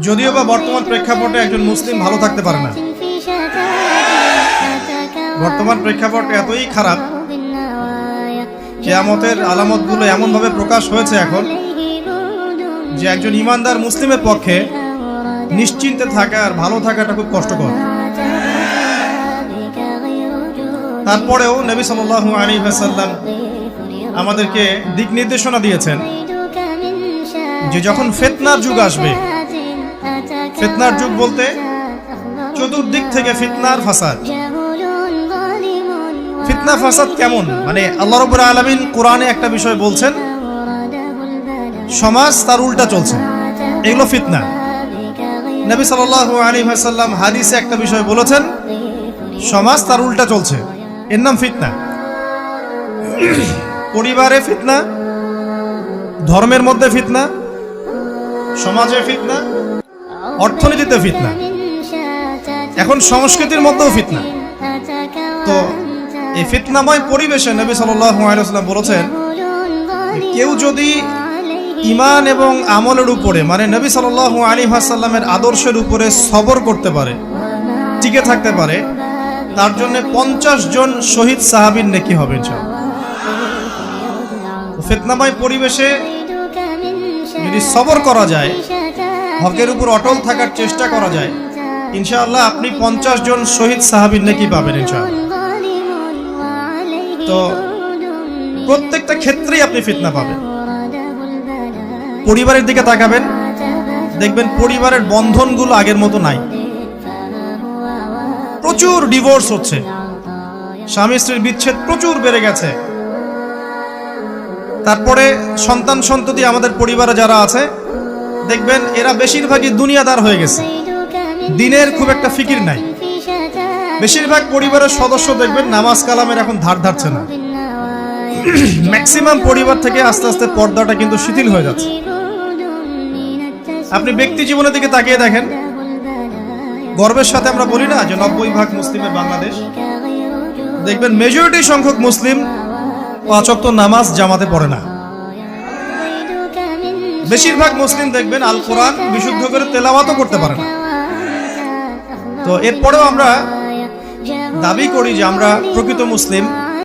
যদিও বা বর্তমান প্রেক্ষাপটে একজন মুসলিম ভালো থাকতে পারে না। বর্তমান প্রেক্ষাপট এতই খারাপ, কিয়ামতের আলামতগুলো এমনভাবে প্রকাশ হয়েছে এখন যে একজন ইমানদার মুসলিমের পক্ষে নিশ্চিন্তে থাকা আর ভালো থাকাটা খুব কষ্টকর। তারপরেও নবী সাল্লাল্লাহু আলাইহি ওয়াসাল্লাম আমাদেরকে দিক নির্দেশনা দিয়েছেন যে যখন ফিতনার যুগ আসবে, ফিতনার যুগ বলতে চতুর্দিক থেকে ফিতনার ফাসাদ। ফিতনা ফাসাদ কেমন? মানে আল্লাহ রাব্বুল আলামিন কোরআনে একটা বিষয় বলছেন, সমাজ তার উল্টা চলছে, এগুলো ফিতনা। নবী সাল্লাল্লাহু আলাইহি ওয়াসাল্লাম হাদিসে একটা বিষয় বলেছেন, সমাজ তার উল্টা চলছে, এর নাম ফিতনা। পরিবারে ফিতনা, ধর্মের মধ্যে ফিতনা, সমাজে ফিতনা, অর্থনীতিতে ফিতনা, এখন সংস্কৃতির মধ্যেও ফিতনা। তো এই ফিতনাময় পরিবেশে নবী সাল্লাল্লাহু আলাইহি ওয়াসাল্লাম বলেছেন, কেউ যদি ঈমান এবং আমলের উপরে, মানে নবী সাল্লাল্লাহু আলাইহি ওয়াসাল্লামের আদর্শের উপরে সবর করতে পারে, টিকে থাকতে পারে, তার জন্য 50 জন শহীদ সাহাবীর নেকি হবে ইনশাআল্লাহ। ফিতনাময় পরিবেশে যদি সবর করা যায়, হকের উপর অটল থাকার চেষ্টা করা যায়, ইনশাআল্লাহ আপনি 50 জন শহীদ সাহাবীর নেকি পাবেন ইনশাআল্লাহ। তো প্রত্যেকটা ক্ষেত্রেই আপনি ফিতনা পাবেন। পরিবারের দিকে তাকাবেন, দেখবেন পরিবারের বন্ধনগুলো আগের মতো নাই, প্রচুর ডিভোর্স হচ্ছে, স্বামী স্ত্রীর বিচ্ছেদ প্রচুর বেড়ে গেছে। তারপরে সন্তান সন্ততি আমাদের পরিবারে যারা আছে, দেখবেন এরা বেশিরভাগই দুনিয়াদার হয়ে গেছে, দিনের খুব একটা ফিকির নাই। বেশিরভাগ পরিবারের সদস্য দেখবেন নামাজ কালামের এখন ধার ধারছে না। ম্যাক্সিমাম পরিবার থেকে আস্তে আস্তে পর্দাটা কিন্তু শিথিল হয়ে যাচ্ছে। আপনি ব্যক্তি জীবনের দিকে তাকিয়ে দেখেন, গর্বের সাথে আমরা বলি না যে 90% মুসলিমের বাংলাদেশ, দেখবেন মেজরিটি সংখ্যক মুসলিম 5 ওয়াক্ত নামাজ জামাতে পড়ে না। বেশিরভাগ মুসলিম দেখবেন আল কোরআন বিশুদ্ধ করে তেলাওয়াতও করতে পারে না। তো এরপরেও আমরা দাবি করি যে আমরা প্রকৃত মুসলিম।